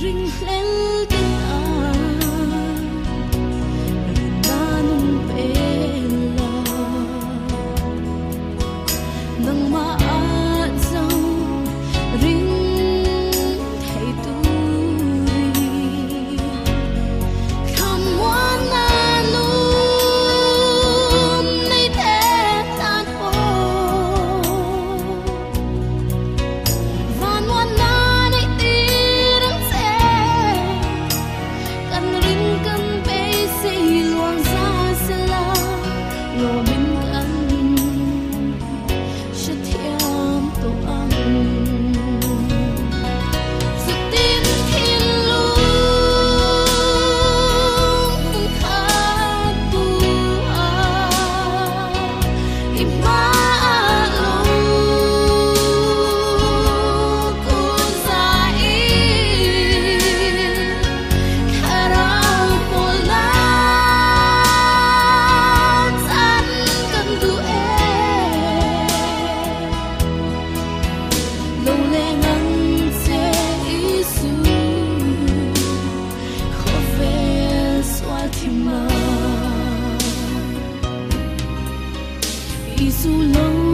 ring lên kita nanong pela nang maadsaw ring hay turi kamwa nanong nay tetan po van mo nanay tirang se kan ring kan bay siluang sa sila ngobin kan siya tiyam to ang sutin kilung kabuha imaalo kung sa'in karang pulan saan kan duet lâu leng ang se isu khó về xoa thì mà isu lâu